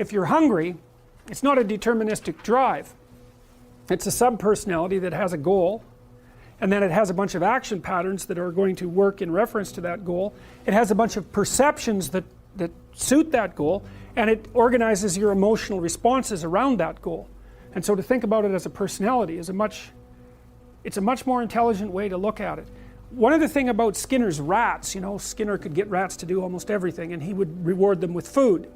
if you're hungry, it's not a deterministic drive. It's a sub-personality that has a goal, and then it has a bunch of action patterns that are going to work in reference to that goal. It has a bunch of perceptions that suit that goal, and it organizes your emotional responses around that goal. And so to think about it as a personality is it's a much more intelligent way to look at it. One other thing about Skinner's rats, you know, Skinner could get rats to do almost everything, and he would reward them with food.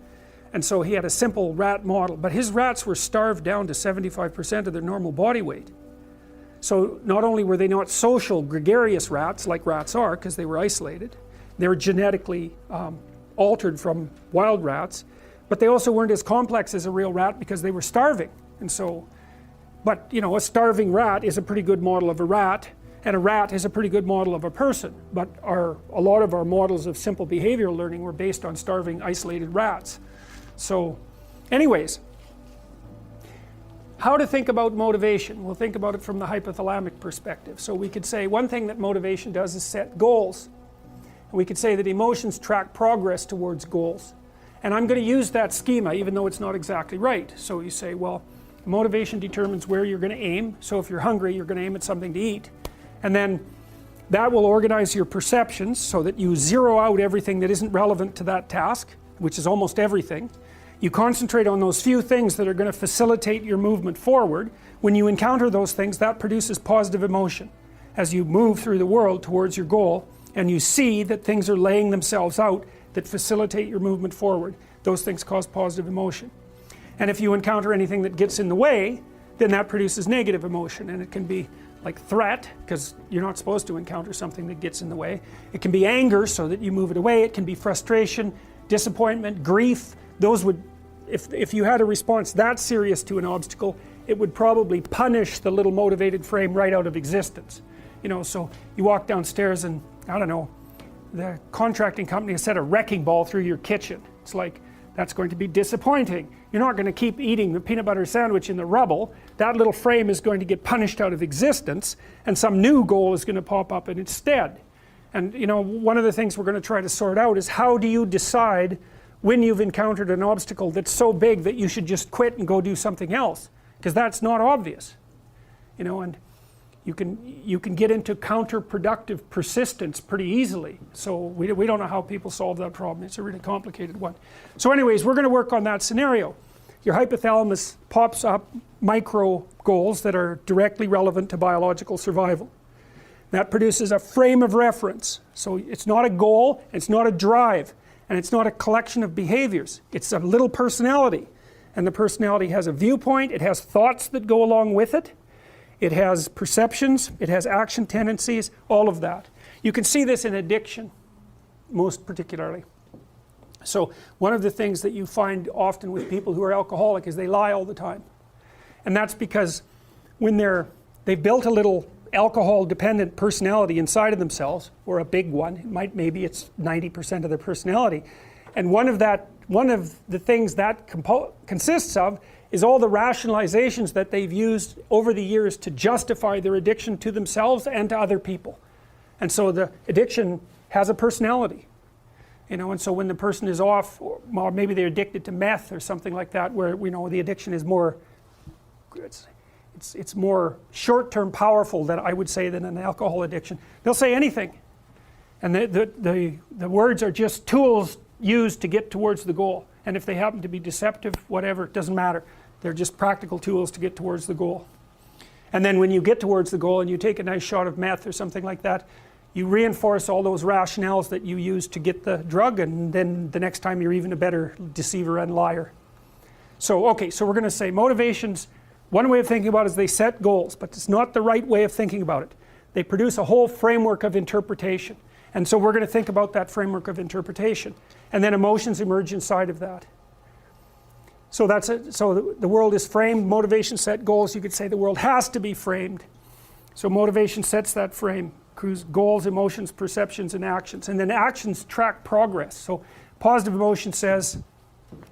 And so he had a simple rat model, but his rats were starved down to 75% of their normal body weight. So not only were they not social, gregarious rats like rats are, because they were isolated, they were genetically altered from wild rats, but they also weren't as complex as a real rat because they were starving. And so, but you know, a starving rat is a pretty good model of a rat, and a rat is a pretty good model of a person. But a lot of our models of simple behavioral learning were based on starving, isolated rats. So anyways, how to think about motivation? We'll think about it from the hypothalamic perspective. So we could say one thing that motivation does is set goals. And we could say that emotions track progress towards goals. And I'm going to use that schema even though it's not exactly right. So you say, well, motivation determines where you're going to aim. So if you're hungry, you're going to aim at something to eat. And then that will organize your perceptions so that you zero out everything that isn't relevant to that task, which is almost everything. You concentrate on those few things that are going to facilitate your movement forward. When you encounter those things, that produces positive emotion as you move through the world towards your goal, and you see that things are laying themselves out that facilitate your movement forward. Those things cause positive emotion. And if you encounter anything that gets in the way, then that produces negative emotion, and it can be like threat, because you're not supposed to encounter something that gets in the way. It can be anger, so that you move it away. It can be frustration, disappointment, grief. Those would, if you had a response that serious to an obstacle, it would probably punish the little motivated frame right out of existence. You know, so you walk downstairs and, I don't know, the contracting company has set a wrecking ball through your kitchen. It's like, that's going to be disappointing. You're not going to keep eating the peanut butter sandwich in the rubble. That little frame is going to get punished out of existence, and some new goal is going to pop up in its stead. And you know, one of the things we're going to try to sort out is how do you decide when you've encountered an obstacle that's so big that you should just quit and go do something else, because that's not obvious. You know, and you can get into counterproductive persistence pretty easily. So we don't know how people solve that problem. It's a really complicated one. So anyways, we're going to work on that scenario. Your hypothalamus pops up micro goals that are directly relevant to biological survival. That produces a frame of reference. So it's not a goal, it's not a drive, and it's not a collection of behaviors. It's a little personality. And the personality has a viewpoint, it has thoughts that go along with it. It has perceptions, it has action tendencies, all of that. You can see this in addiction, most particularly. So one of the things that you find often with people who are alcoholic is they lie all the time. And that's because when they've built a little alcohol-dependent personality inside of themselves, or a big one, maybe it's 90% of their personality, and one of the things that consists of is all the rationalizations that they've used over the years to justify their addiction to themselves and to other people. And so the addiction has a personality. You know, and so when the person is off, or maybe they're addicted to meth or something like that, where we know the addiction is more, it's more short-term powerful than I would say than an alcohol addiction. They'll say anything. And the words are just tools used to get towards the goal. And if they happen to be deceptive, whatever, it doesn't matter. They're just practical tools to get towards the goal. And then when you get towards the goal and you take a nice shot of meth or something like that, you reinforce all those rationales that you used to get the drug, and then the next time you're even a better deceiver and liar. So okay, so we're going to say motivations, one way of thinking about it is they set goals, but it's not the right way of thinking about it. They produce a whole framework of interpretation. And so we're going to think about that framework of interpretation. And then emotions emerge inside of that. So that's it. So the world is framed, motivation set goals. You could say the world has to be framed. So motivation sets that frame. Goals, emotions, perceptions, and actions. And then actions track progress. So positive emotion says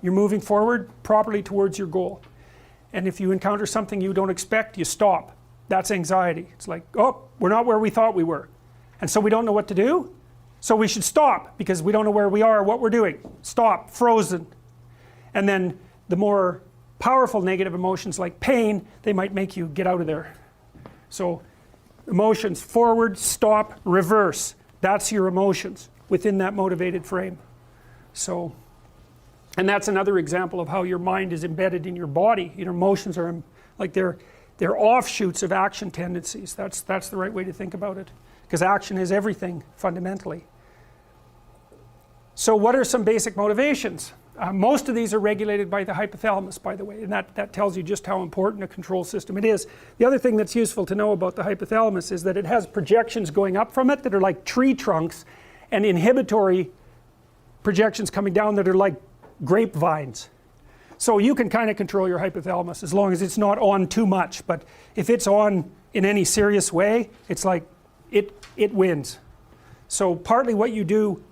you're moving forward properly towards your goal. And if you encounter something you don't expect, you stop. That's anxiety. It's like, oh, we're not where we thought we were. And so we don't know what to do. So we should stop because we don't know where we are or what we're doing. Stop, frozen. And then the more powerful negative emotions like pain, they might make you get out of there. So emotions, forward, stop, reverse, that's your emotions within that motivated frame. So, and that's another example of how your mind is embedded in your body. Your emotions are like they're offshoots of action tendencies. That's the right way to think about it, because action is everything fundamentally. So what are some basic motivations? Most of these are regulated by the hypothalamus, by the way, and that tells you just how important a control system it is. The other thing that's useful to know about the hypothalamus is that it has projections going up from it that are like tree trunks, and inhibitory projections coming down that are like grapevines. So you can kind of control your hypothalamus as long as it's not on too much, but if it's on in any serious way, it's like it wins. So partly what you do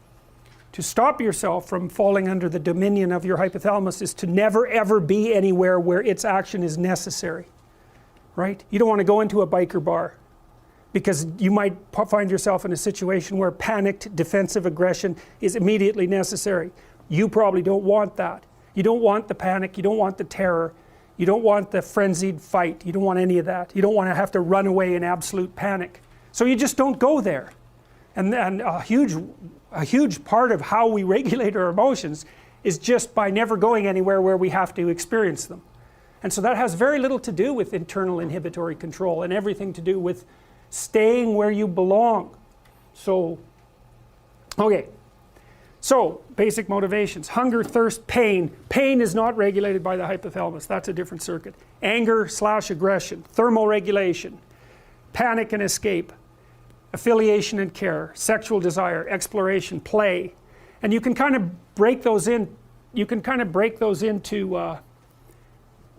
to stop yourself from falling under the dominion of your hypothalamus is to never ever be anywhere where its action is necessary, right? You don't want to go into a biker bar because you might find yourself in a situation where panicked defensive aggression is immediately necessary. You probably don't want that. You don't want the panic, you don't want the terror, you don't want the frenzied fight, you don't want any of that. You don't want to have to run away in absolute panic. So you just don't go there. And a huge part of how we regulate our emotions is just by never going anywhere where we have to experience them. And so that has very little to do with internal inhibitory control and everything to do with staying where you belong. So, okay. So, basic motivations. Hunger, thirst, pain. Pain is not regulated by the hypothalamus. That's a different circuit. Anger/aggression. Thermoregulation. Panic and escape. Affiliation and care, sexual desire, exploration, play, and you can kind of break those in. You can kind of break those into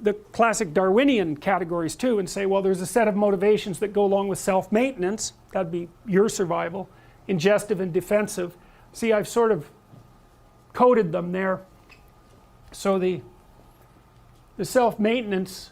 the classic Darwinian categories too, and say, well, there's a set of motivations that go along with self-maintenance. That'd be your survival, ingestive and defensive. See, I've sort of coded them there. So the self-maintenance.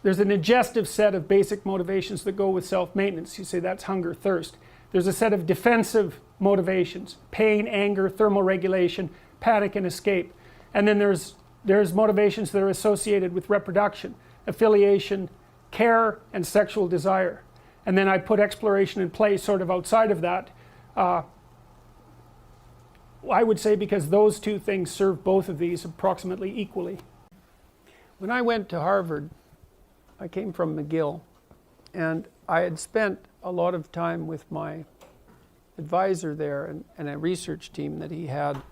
There's an ingestive set of basic motivations that go with self-maintenance. You say that's hunger, thirst. There's a set of defensive motivations, pain, anger, thermoregulation, panic and escape. And then there's motivations that are associated with reproduction, affiliation, care, and sexual desire. And then I put exploration and play sort of outside of that. I would say because those two things serve both of these approximately equally. When I went to Harvard, I came from McGill, and I had spent a lot of time with my advisor there and a research team that he had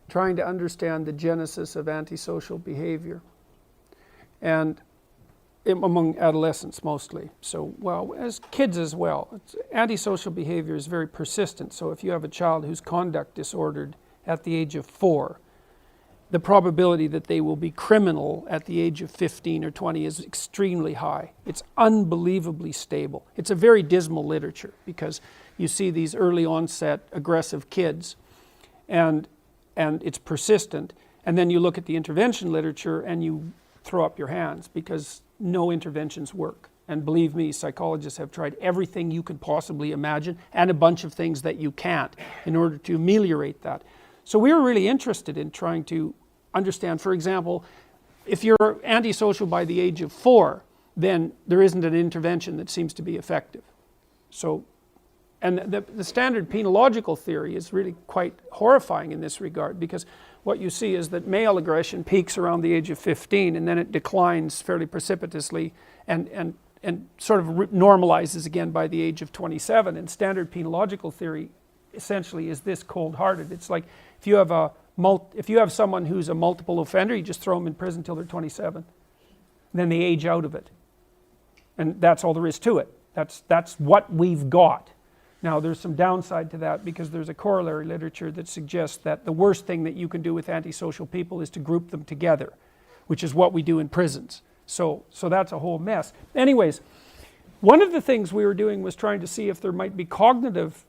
trying to understand the genesis of antisocial behavior, and among adolescents mostly. So, well, as kids as well. Antisocial behavior is very persistent, so if you have a child who's conduct disordered at the age of 4, the probability that they will be criminal at the age of 15 or 20 is extremely high. It's unbelievably stable. It's a very dismal literature because you see these early onset aggressive kids and it's persistent, and then you look at the intervention literature and you throw up your hands because no interventions work. And believe me, psychologists have tried everything you could possibly imagine and a bunch of things that you can't in order to ameliorate that. So we were really interested in trying to understand, for example, if you're antisocial by the age of 4, then there isn't an intervention that seems to be effective. So, and the standard penological theory is really quite horrifying in this regard, because what you see is that male aggression peaks around the age of 15 and then it declines fairly precipitously and sort of normalizes again by the age of 27. And standard penological theory essentially is this cold-hearted. It's like if you have someone who's a multiple offender, you just throw them in prison till they're 27. Then they age out of it. And that's all there is to it. That's what we've got. Now there's some downside to that because there's a corollary literature that suggests that the worst thing that you can do with antisocial people is to group them together, which is what we do in prisons. So that's a whole mess. Anyways, one of the things we were doing was trying to see if there might be cognitive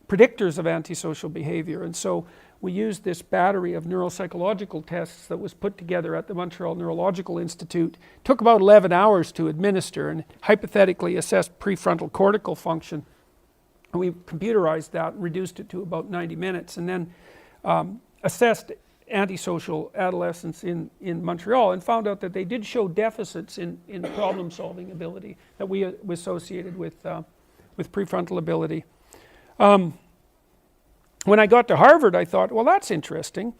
predictors of antisocial behavior, and so we used this battery of neuropsychological tests that was put together at the Montreal Neurological Institute. It took about 11 hours to administer and hypothetically assessed prefrontal cortical function. And we computerized that and reduced it to about 90 minutes, and then assessed antisocial adolescents in Montreal, and found out that they did show deficits in problem solving ability that we associated with prefrontal ability. When I got to Harvard, I thought, well, that's interesting.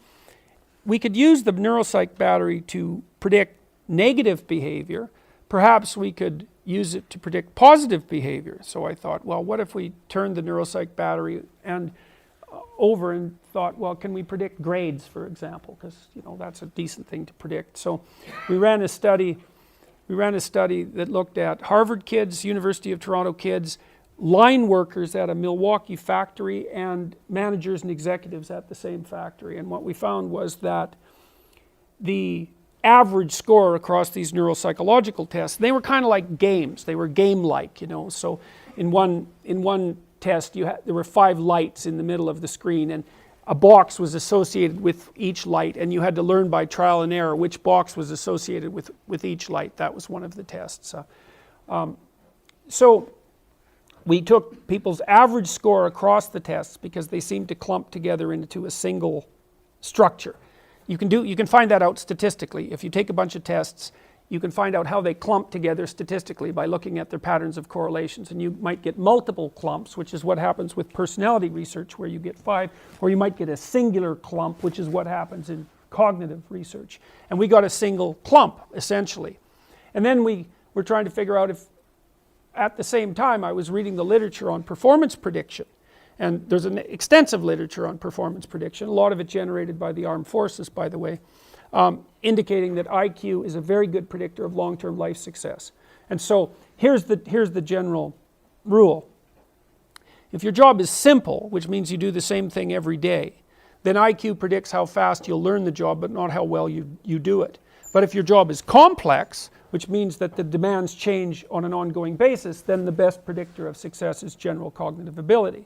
We could use the neuropsych battery to predict negative behavior. Perhaps we could use it to predict positive behavior. So I thought, well, what if we turned the neuropsych battery over and thought, well, can we predict grades, for example? Because that's a decent thing to predict. So we ran a study that looked at Harvard kids, University of Toronto kids, line workers at a Milwaukee factory, and managers and executives at the same factory. And what we found was that the average score across these neuropsychological tests, they were kind of like games. They were game-like, So in one test, there were 5 lights in the middle of the screen, and a box was associated with each light, and you had to learn by trial and error which box was associated with each light. That was one of the tests. So we took people's average score across the tests because they seemed to clump together into a single structure. You can find that out statistically. If you take a bunch of tests, you can find out how they clump together statistically by looking at their patterns of correlations. And you might get multiple clumps, which is what happens with personality research, where you get 5, or you might get a singular clump, which is what happens in cognitive research. And we got a single clump, essentially. And then we were trying to figure out if, at the same time, I was reading the literature on performance prediction. And there's an extensive literature on performance prediction, a lot of it generated by the armed forces, by the way, indicating that IQ is a very good predictor of long-term life success. And so here's the general rule. If your job is simple, which means you do the same thing every day, then IQ predicts how fast you'll learn the job, but not how well you do it. But if your job is complex, which means that the demands change on an ongoing basis, then the best predictor of success is general cognitive ability.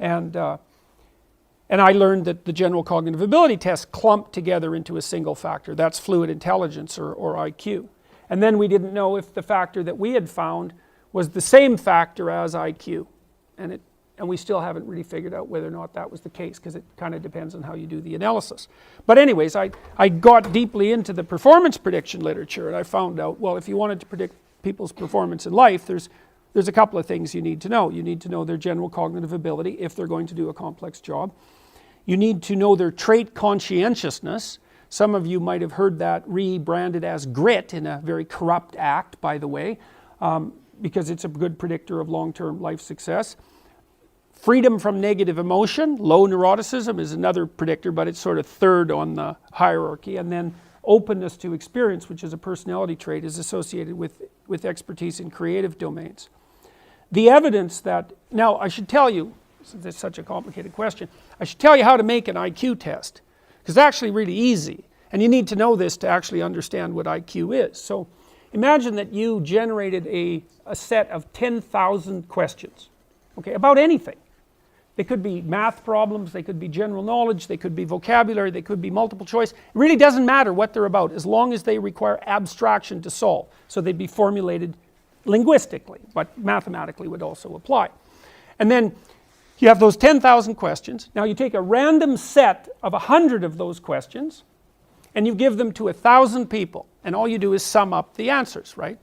And I learned that the general cognitive ability tests clump together into a single factor. That's fluid intelligence, or IQ. And then we didn't know if the factor that we had found was the same factor as IQ. And we still haven't really figured out whether or not that was the case, because it kind of depends on how you do the analysis. But anyways, I got deeply into the performance prediction literature, and I found out, well, if you wanted to predict people's performance in life, there's a couple of things you need to know. You need to know their general cognitive ability if they're going to do a complex job. You need to know their trait conscientiousness. Some of you might have heard that rebranded as grit in a very corrupt act, by the way, because it's a good predictor of long-term life success. Freedom from negative emotion, low neuroticism, is another predictor, but it's sort of third on the hierarchy. And then openness to experience, which is a personality trait, is associated with expertise in creative domains. The evidence that, now I should tell you, since it's such a complicated question, I should tell you how to make an IQ test, because it's actually really easy, and you need to know this to actually understand what IQ is. So imagine that you generated a set of 10,000 questions, okay, about anything. They could be math problems, they could be general knowledge, they could be vocabulary, they could be multiple choice. It really doesn't matter what they're about, as long as they require abstraction to solve. So they'd be formulated linguistically, but mathematically would also apply. And then you have those 10,000 questions. Now you take a random set of 100 of those questions, and you give them to 1,000 people, and all you do is sum up the answers, right?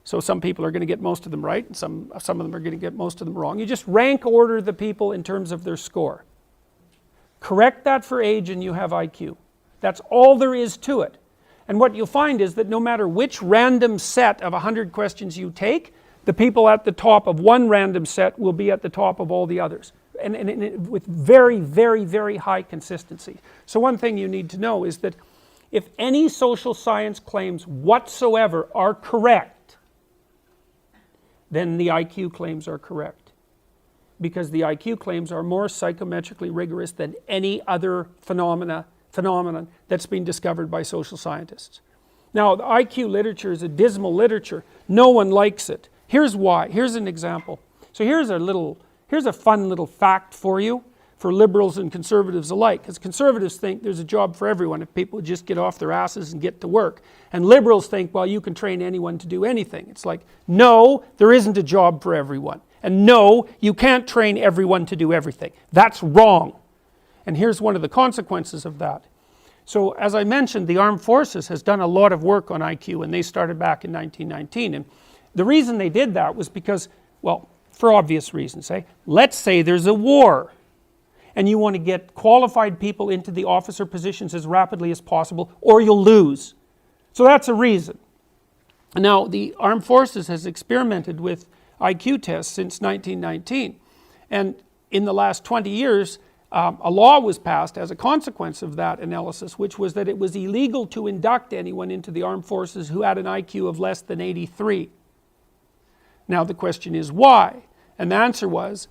So some people are going to get most of them right, and some of them are going to get most of them wrong. You just rank order the people in terms of their score. Correct that for age and you have IQ. That's all there is to it. And what you'll find is that no matter which random set of 100 questions you take, the people at the top of one random set will be at the top of all the others. And with very, very, very high consistency. So one thing you need to know is that if any social science claims whatsoever are correct, then the IQ claims are correct, because the IQ claims are more psychometrically rigorous than any other phenomenon that's been discovered by social scientists. Now, the IQ literature is a dismal literature. No one likes it. Here's why. Here's an example. So here's a fun little fact for you, for liberals and conservatives alike, because conservatives think there's a job for everyone if people just get off their asses and get to work. And liberals think, well, you can train anyone to do anything. It's like, no, there isn't a job for everyone. And no, you can't train everyone to do everything. That's wrong. And here's one of the consequences of that. So as I mentioned, the Armed Forces has done a lot of work on IQ, and they started back in 1919, and the reason they did that was because, well, for obvious reasons, let's say there's a war and you want to get qualified people into the officer positions as rapidly as possible, or you'll lose. So that's a reason. Now the Armed Forces has experimented with IQ tests since 1919, and in the last 20 years a law was passed as a consequence of that analysis, which was that it was illegal to induct anyone into the Armed Forces who had an IQ of less than 83. Now the question is why? And the answer was,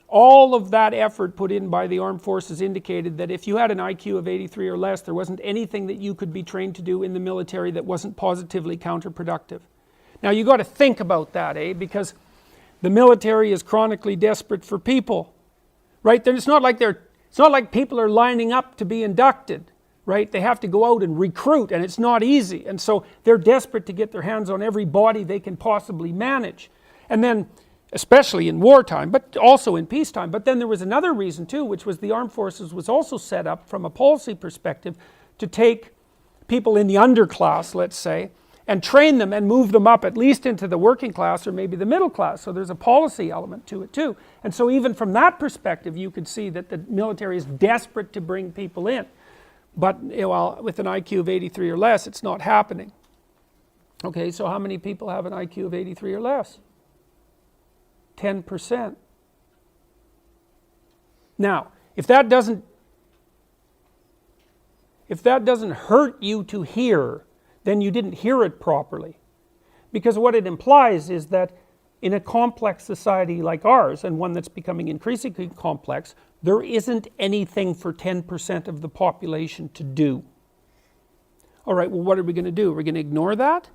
all of that effort put in by the Armed Forces indicated that if you had an IQ of 83 or less, there wasn't anything that you could be trained to do in the military that wasn't positively counterproductive. Now you got to think about that, because the military is chronically desperate for people, right? It's not like people are lining up to be inducted, right? They have to go out and recruit, and it's not easy, and so they're desperate to get their hands on every body they can possibly manage. And then, especially in wartime, but also in peacetime. But then there was another reason too, which was the Armed Forces was also set up from a policy perspective to take people in the underclass, let's say, and train them and move them up at least into the working class or maybe the middle class. So there's a policy element to it too. And so even from that perspective, you could see that the military is desperate to bring people in. But well, with an IQ of 83 or less, it's not happening. Okay, so how many people have an IQ of 83 or less? 10%. Now, if that doesn't hurt you to hear, then you didn't hear it properly. Because what it implies is that in a complex society like ours, and one that's becoming increasingly complex, there isn't anything for 10% of the population to do. All right, well, what are we going to do? We're going to ignore that?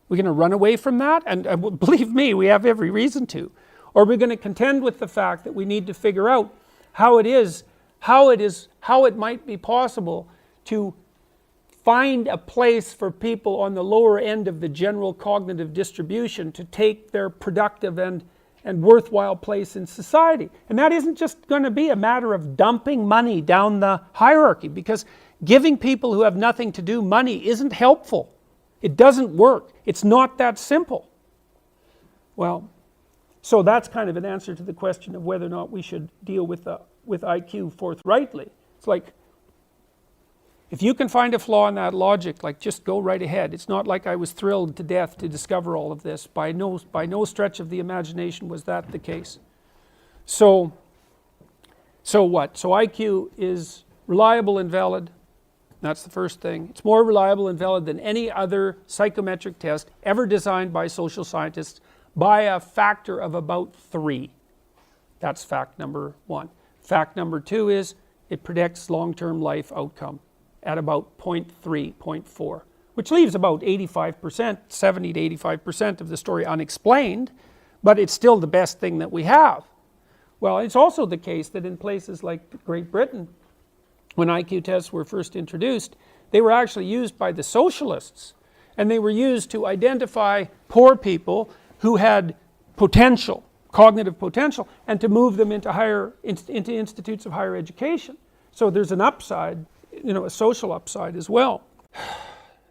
We're going to run away from that? And believe me, we have every reason to. Or we're going to contend with the fact that we need to figure out how it might be possible to find a place for people on the lower end of the general cognitive distribution to take their productive and worthwhile place in society. And that isn't just going to be a matter of dumping money down the hierarchy, because giving people who have nothing to do money isn't helpful. It doesn't work. It's not that simple. Well, so that's kind of an answer to the question of whether or not we should deal with IQ forthrightly. It's like, if you can find a flaw in that logic, like, just go right ahead. It's not like I was thrilled to death to discover all of this. By no stretch of the imagination was that the case. So what? So IQ is reliable and valid. That's the first thing. It's more reliable and valid than any other psychometric test ever designed by social scientists by a factor of about 3. That's fact number 1. Fact number 2 is it predicts long-term life outcome at about 0.3, 0.4, which leaves about 85%, 70 to 85% of the story unexplained, but it's still the best thing that we have. Well, it's also the case that in places like Great Britain, when IQ tests were first introduced, they were actually used by the socialists, and they were used to identify poor people who had potential, cognitive potential, and to move them into institutes of higher education. So there's an upside, a social upside as well.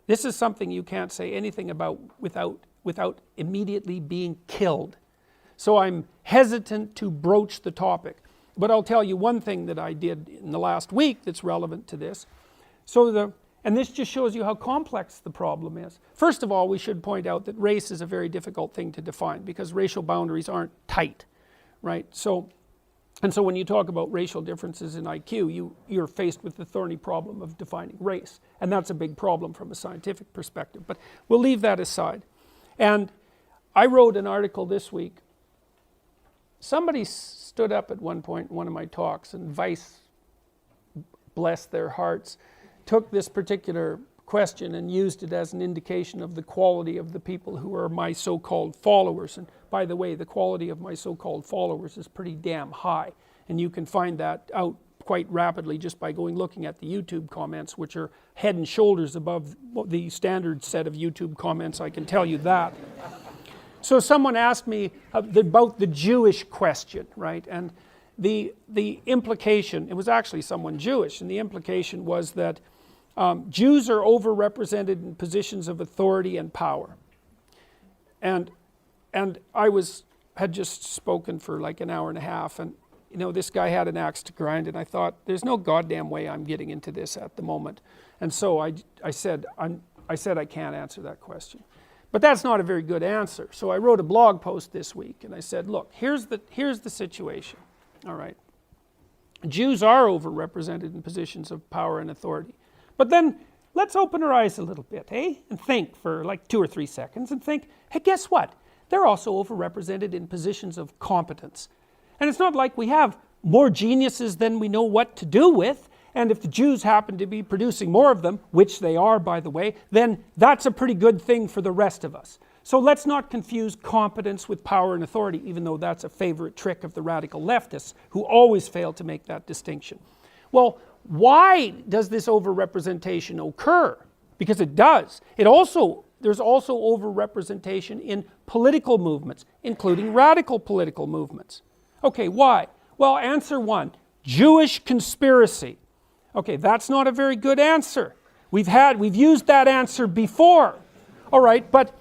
This is something you can't say anything about without immediately being killed. So I'm hesitant to broach the topic. But I'll tell you one thing that I did in the last week that's relevant to this. And this just shows you how complex the problem is. First of all, we should point out that race is a very difficult thing to define because racial boundaries aren't tight, right? So when you talk about racial differences in IQ, you're faced with the thorny problem of defining race. And that's a big problem from a scientific perspective. But we'll leave that aside. And I wrote an article this week. Somebody stood up at one point in one of my talks, and Vice, bless their hearts, took this particular question and used it as an indication of the quality of the people who are my so-called followers. And by the way, the quality of my so-called followers is pretty damn high. And you can find that out quite rapidly just by looking at the YouTube comments, which are head and shoulders above the standard set of YouTube comments, I can tell you that. So someone asked me about the Jewish question, right? And the implication, it was actually someone Jewish, and the implication was that Jews are overrepresented in positions of authority and power. And I had just spoken for like an hour and a half, and this guy had an axe to grind, and I thought, there's no goddamn way I'm getting into this at the moment. And so I said I can't answer that question. But that's not a very good answer. So I wrote a blog post this week, and I said, look, here's the situation. All right. Jews are overrepresented in positions of power and authority. But then let's open our eyes a little bit, and think for like 2 or 3 seconds and think, hey, guess what? They're also overrepresented in positions of competence. And it's not like we have more geniuses than we know what to do with, and if the Jews happen to be producing more of them, which they are, by the way, then that's a pretty good thing for the rest of us. So let's not confuse competence with power and authority, even though that's a favorite trick of the radical leftists, who always fail to make that distinction. Well, why does this overrepresentation occur? Because it does. There's also overrepresentation in political movements, including radical political movements. Okay, why? Well, answer 1, Jewish conspiracy. Okay, that's not a very good answer. We've used that answer before. All right, but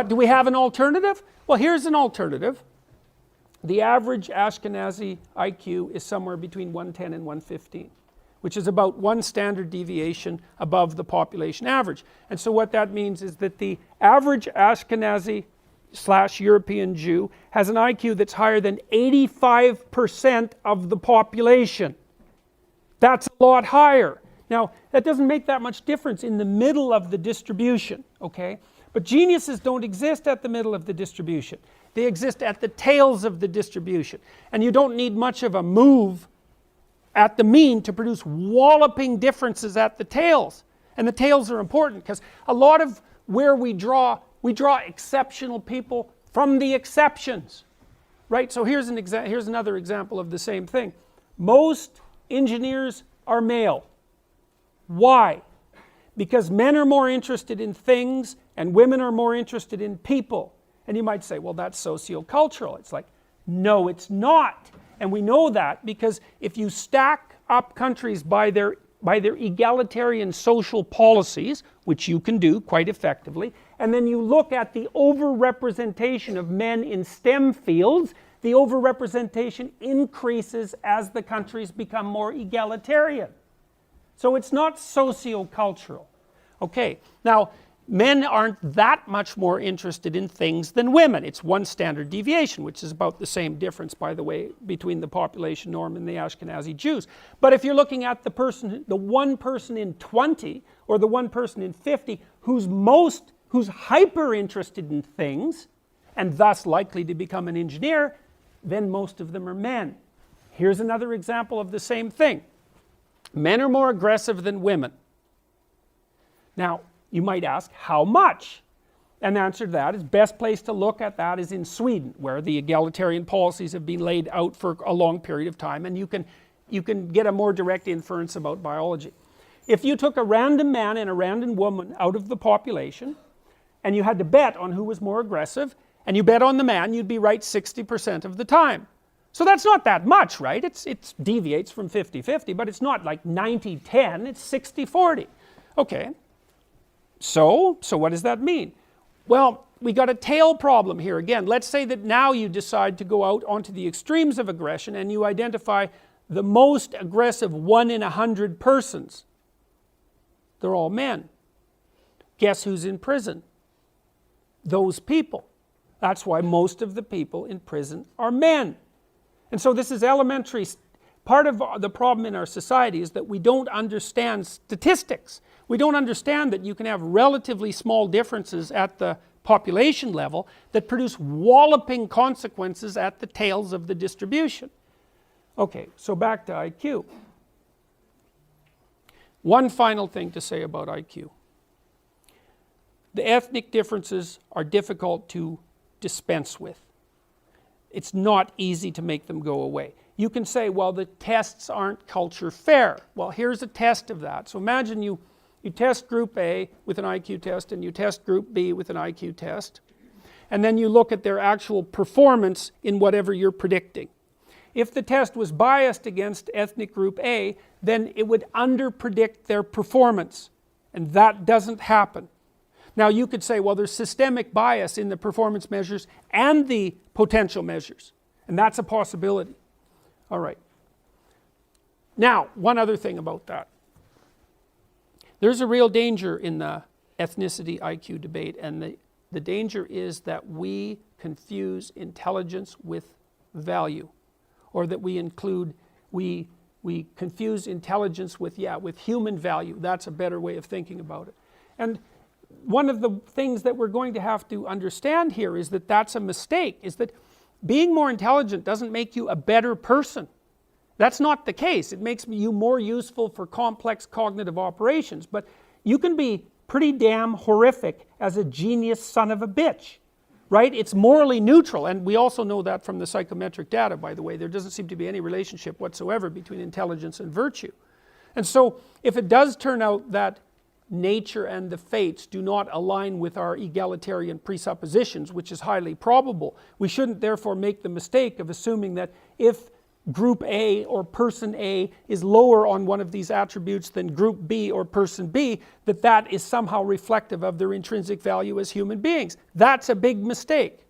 do we have an alternative? Well, here's an alternative. The average Ashkenazi IQ is somewhere between 110 and 115, which is about 1 standard deviation above the population average. And so what that means is that the average Ashkenazi/European Jew has an IQ that's higher than 85% of the population. That's a lot higher. Now, that doesn't make that much difference in the middle of the distribution, okay? But geniuses don't exist at the middle of the distribution. They exist at the tails of the distribution. And you don't need much of a move at the mean to produce walloping differences at the tails. And the tails are important because a lot of where we draw exceptional people from the exceptions, right? So here's another example of the same thing. Most engineers are male. Why? Because men are more interested in things and women are more interested in people. And you might say, well, that's sociocultural. It's like, no, it's not. And we know that because if you stack up countries by their egalitarian social policies, which you can do quite effectively, and then you look at the overrepresentation of men in STEM fields, the overrepresentation increases as the countries become more egalitarian. So it's not sociocultural. Okay, now men aren't that much more interested in things than women. It's 1 standard deviation, which is about the same difference, by the way, between the population norm and the Ashkenazi Jews. But if you're looking at the 1 person in 20 or the 1 person in 50 who's hyper interested in things and thus likely to become an engineer, then most of them are men. Here's another example of the same thing. Men are more aggressive than women. Now, you might ask, how much? And the answer to that is, best place to look at that is in Sweden, where the egalitarian policies have been laid out for a long period of time, and you can get a more direct inference about biology. If you took a random man and a random woman out of the population, and you had to bet on who was more aggressive, and you bet on the man, you'd be right 60% of the time. So that's not that much, right? It deviates from 50-50, but it's not like 90-10, it's 60-40. Okay. So what does that mean? Well, we got a tail problem here again. Let's say that now you decide to go out onto the extremes of aggression and you identify the most aggressive 1 in 100 persons. They're all men. Guess who's in prison? Those people. That's why most of the people in prison are men. And so this is elementary. Part of the problem in our society is that we don't understand statistics. We don't understand that you can have relatively small differences at the population level that produce walloping consequences at the tails of the distribution. Okay, so back to IQ. One final thing to say about IQ. The ethnic differences are difficult to dispense with. It's not easy to make them go away. You can say, well, the tests aren't culture fair. Well, here's a test of that. So imagine you test group A with an IQ test and you test group B with an IQ test, and then you look at their actual performance in whatever you're predicting. If the test was biased against ethnic group A, then it would underpredict their performance. And that doesn't happen. Now you could say, well, there's systemic bias in the performance measures and the potential measures. And that's a possibility. All right. Now, one other thing about that. There's a real danger in the ethnicity IQ debate, and the danger is that we confuse intelligence with value, or that we confuse intelligence with human value. That's a better way of thinking about it. And one of the things that we're going to have to understand here is that that's a mistake, is that being more intelligent doesn't make you a better person. That's not the case. It makes you more useful for complex cognitive operations, but you can be pretty damn horrific as a genius son of a bitch, right? It's morally neutral, and we also know that from the psychometric data, by the way. There doesn't seem to be any relationship whatsoever between intelligence and virtue. And so if it does turn out that nature and the fates do not align with our egalitarian presuppositions, which is highly probable, we shouldn't therefore make the mistake of assuming that if group A or person A is lower on one of these attributes than group B or person B, that is somehow reflective of their intrinsic value as human beings. That's a big mistake.